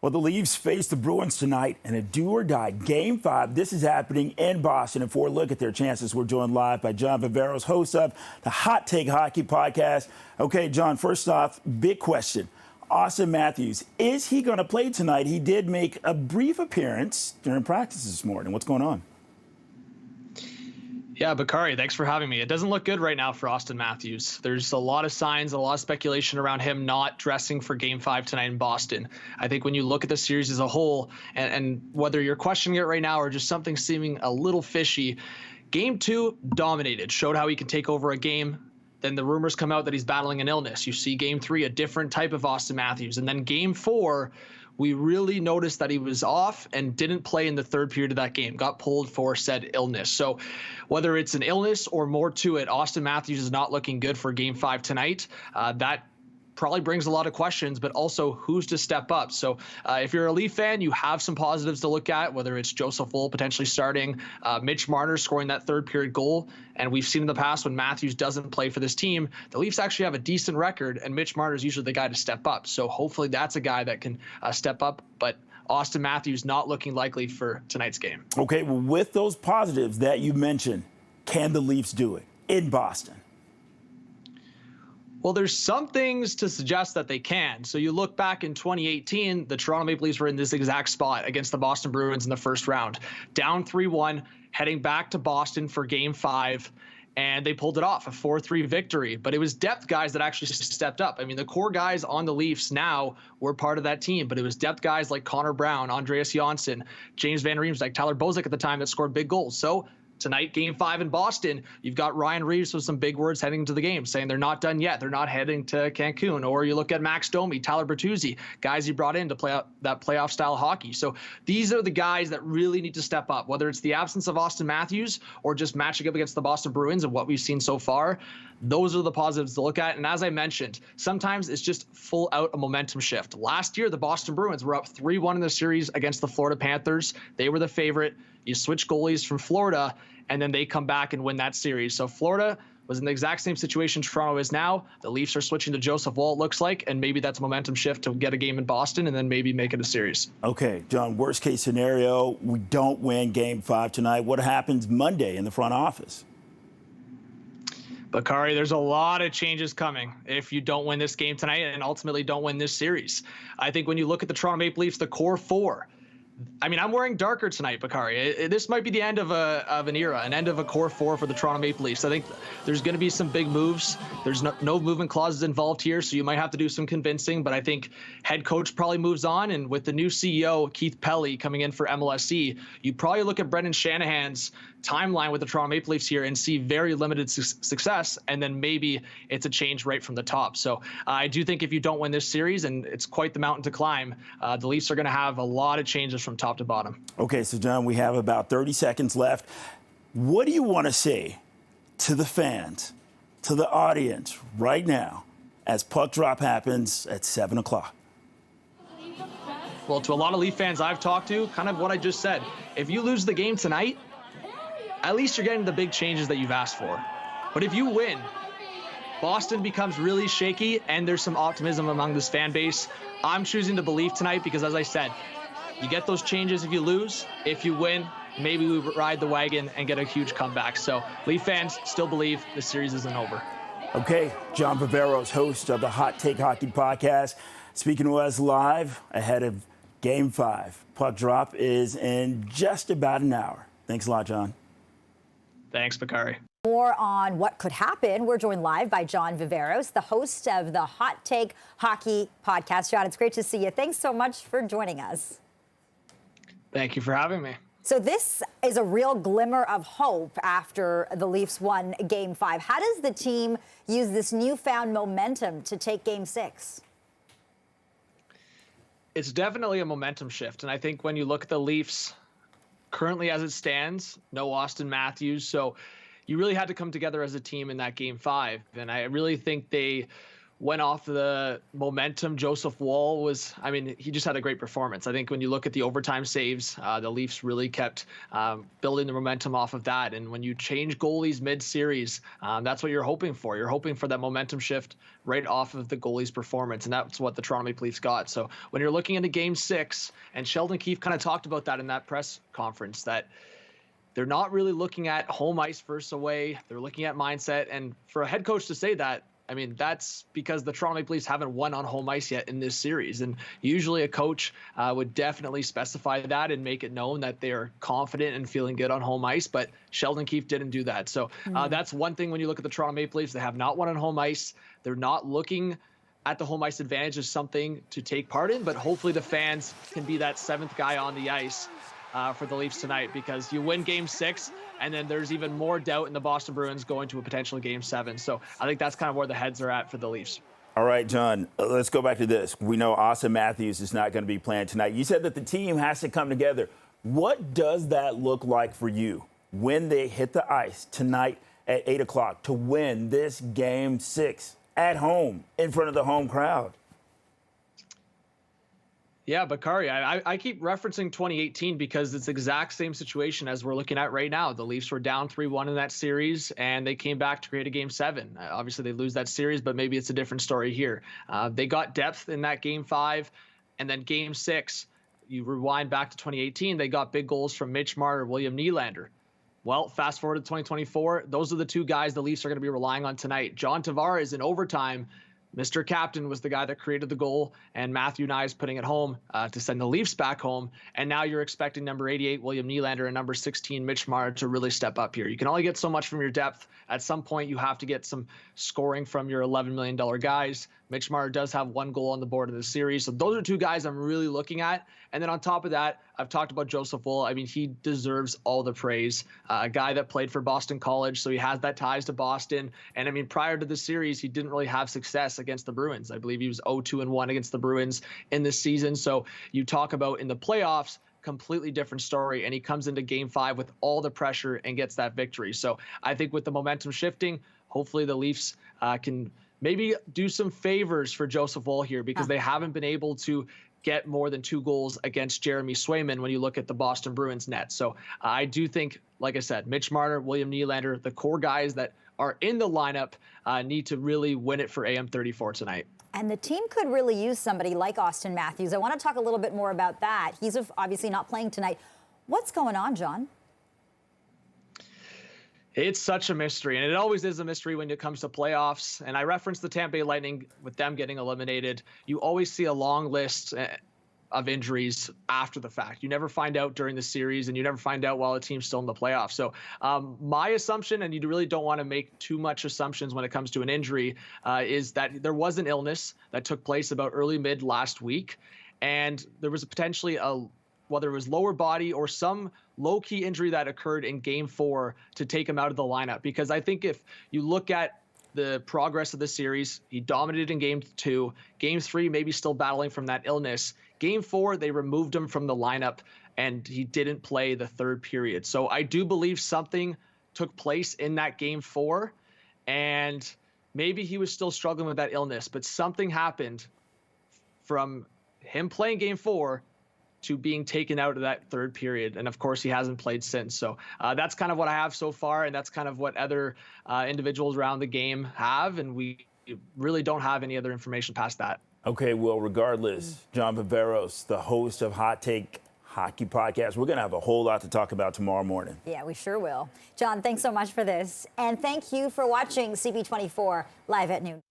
Well, the Leafs face the Bruins tonight in a do-or-die Game 5. This is happening in Boston. And for a look at their chances, we're joined live by John Viveiros, host of the Hot Take Hockey podcast. Okay, John, first off, big question. Auston Matthews, is he going to play tonight? He did make a brief appearance during practice this morning. What's going on? Yeah, Bakari, thanks for having me. It doesn't look good right now for Auston Matthews. There's a lot of signs, a lot of speculation around him not dressing for Game 5 tonight in Boston. I think when you look at the series as a whole, and whether you're questioning it right now or just something seeming a little fishy, Game 2 dominated, showed how he can take over a game. Then the rumors come out that he's battling an illness. You see Game 3, a different type of Auston Matthews. And then Game 4, we really noticed that he was off and didn't play in the third period of that game, got pulled for said illness. So whether it's an illness or more to it, Auston Matthews is not looking good for Game 5 tonight. That probably brings a lot of questions, but also who's to step up. So if you're a Leaf fan, you have some positives to look at, whether it's Joseph Woll potentially starting, Mitch Marner scoring that third period goal. And we've seen in the past when Matthews doesn't play for this team, the Leafs actually have a decent record, and Mitch Marner is usually the guy to step up. So hopefully that's a guy that can step up. But Auston Matthews not looking likely for tonight's game. Okay, well, with those positives that you mentioned, can the Leafs do it in Boston? Well, there's some things to suggest that they can. So you look back in 2018, the Toronto Maple Leafs were in this exact spot against the Boston Bruins in the first round, down 3-1, heading back to Boston for Game 5, and they pulled it off, a 4-3 victory. But it was depth guys that actually stepped up. I mean, the core guys on the Leafs now were part of that team, but it was depth guys like Connor Brown, Andreas Johnsson, James Van Riemsdyk, Tyler Bozak at the time that scored big goals. So tonight, Game 5 in Boston, you've got Ryan Reeves with some big words heading into the game, saying they're not done yet. They're not heading to Cancun. Or you look at Max Domi, Tyler Bertuzzi, guys he brought in to play out that playoff style hockey. So these are the guys that really need to step up, whether it's the absence of Auston Matthews or just matching up against the Boston Bruins and what we've seen so far. Those are the positives to look at. And as I mentioned, sometimes it's just full out a momentum shift. Last year, the Boston Bruins were up 3-1 in the series against the Florida Panthers. They were the favorite. You switch goalies from Florida, and then they come back and win that series. So Florida was in the exact same situation Toronto is now. The Leafs are switching to Joseph Woll, it looks like, and maybe that's a momentum shift to get a game in Boston and then maybe make it a series. Okay, John, worst case scenario, we don't win Game 5 tonight. What happens Monday in the front office? Bakari, there's a lot of changes coming if you don't win this game tonight and ultimately don't win this series. I think when you look at the Toronto Maple Leafs, the core four, I mean, I'm wearing darker tonight, Bakari. This might be the end of an era, an end of a core four for the Toronto Maple Leafs. I think there's going to be some big moves. There's no movement clauses involved here, so you might have to do some convincing. But I think head coach probably moves on, and with the new CEO, Keith Pelly, coming in for MLSE, you probably look at Brendan Shanahan's timeline with the Toronto Maple Leafs here and see very limited success, and then maybe it's a change right from the top. So I do think if you don't win this series, and it's quite the mountain to climb, the Leafs are going to have a lot of changes from top to bottom. Okay, so John, we have about 30 seconds left. What do you want to say to the fans, to the audience right now as puck drop happens at 7 o'clock? Well, to a lot of Leaf fans I've talked to, kind of what I just said. If you lose the game tonight, at least you're getting the big changes that you've asked for. But if you win, Boston becomes really shaky, and there's some optimism among this fan base. I'm choosing to believe tonight because, as I said, you get those changes if you lose. If you win, maybe we ride the wagon and get a huge comeback. So Leaf fans still believe the series isn't over. Okay, John Viveiros, host of the Hot Take Hockey podcast, speaking to us live ahead of Game 5. Puck drop is in just about an hour. Thanks a lot, John. Thanks, Bakari. More on what could happen. We're joined live by John Viveiros, the host of the Hot Take Hockey podcast. John, it's great to see you. Thanks so much for joining us. Thank you for having me. So this is a real glimmer of hope after the Leafs won Game 5. How does the team use this newfound momentum to take Game 6? It's definitely a momentum shift. And I think when you look at the Leafs currently as it stands, no Auston Matthews. So you really had to come together as a team in that Game 5. And I really think they went off the momentum. Joseph Woll was, I mean, he just had a great performance. I think when you look at the overtime saves, the Leafs really kept building the momentum off of that. And when you change goalies mid-series, that's what you're hoping for. You're hoping for that momentum shift right off of the goalie's performance, and that's what the Toronto Maple Leafs got. So when you're looking into Game 6, and Sheldon Keefe kind of talked about that in that press conference, that they're not really looking at home ice versus away. They're looking at mindset. And for a head coach to say that, I mean, that's because the Toronto Maple Leafs haven't won on home ice yet in this series. And usually a coach would definitely specify that and make it known that they're confident and feeling good on home ice. But Sheldon Keefe didn't do that. So that's one thing when you look at the Toronto Maple Leafs. They have not won on home ice. They're not looking at the home ice advantage as something to take part in. But hopefully the fans can be that seventh guy on the ice for the Leafs tonight, because you win Game 6, and then there's even more doubt in the Boston Bruins going to a potential Game 7. So I think that's kind of where the heads are at for the Leafs. All right, John, let's go back to this. We know Austin Matthews is not going to be playing tonight. You said that the team has to come together. What does that look like for you when they hit the ice tonight at 8 o'clock to win this Game 6 at home in front of the home crowd? Yeah, Bakari, I keep referencing 2018 because it's the exact same situation as we're looking at right now. The Leafs were down 3-1 in that series, and they came back to create a Game 7. Obviously, they lose that series, but maybe it's a different story here. They got depth in that Game 5, and then Game 6, you rewind back to 2018, they got big goals from Mitch Marner, William Nylander. Well, fast forward to 2024, those are the two guys the Leafs are going to be relying on tonight. John Tavares in overtime, Mr. Captain, was the guy that created the goal, and Matthew Knies putting it home to send the Leafs back home. And now you're expecting number 88, William Nylander, and number 16, Mitch Marner, to really step up here. You can only get so much from your depth. At some point, you have to get some scoring from your $11 million guys. Mitch Marner does have one goal on the board in the series. So those are two guys I'm really looking at. And then on top of that, I've talked about Joseph Woll. I mean, he deserves all the praise. A guy that played for Boston College, so he has that ties to Boston. And I mean, prior to the series, he didn't really have success against the Bruins. I believe he was 0-2-1 against the Bruins in this season. So you talk about in the playoffs, completely different story, and he comes into Game 5 with all the pressure and gets that victory. So I think with the momentum shifting, hopefully the Leafs can maybe do some favors for Joseph Woll here, because they haven't been able to get more than 2 goals against Jeremy Swayman when you look at the Boston Bruins net. So I do think, like I said, Mitch Marner, William Nylander, the core guys that are in the lineup need to really win it for AM34 tonight. And the team could really use somebody like Austin Matthews. I want to talk a little bit more about that. He's obviously not playing tonight. What's going on, John? It's such a mystery, and it always is a mystery when it comes to playoffs. And I referenced the Tampa Bay Lightning with them getting eliminated. You always see a long list of injuries after the fact. You never find out during the series, and you never find out while the team's still in the playoffs. So my assumption, and you really don't want to make too much assumptions when it comes to an injury, is that there was an illness that took place about early mid last week, and there was potentially whether it was lower body or some low-key injury that occurred in Game 4 to take him out of the lineup. Because I think if you look at the progress of the series, he dominated in Game 2. Game 3, maybe still battling from that illness. Game 4, they removed him from the lineup, and he didn't play the third period. So I do believe something took place in that Game 4, and maybe he was still struggling with that illness, but something happened from him playing Game 4 to being taken out of that third period. And of course, he hasn't played since. So that's kind of what I have so far. And that's kind of what other individuals around the game have. And we really don't have any other information past that. Okay, well, regardless, John Viveiros, the host of Hot Take Hockey Podcast, we're going to have a whole lot to talk about tomorrow morning. Yeah, we sure will. John, thanks so much for this. And thank you for watching CB24 live at noon.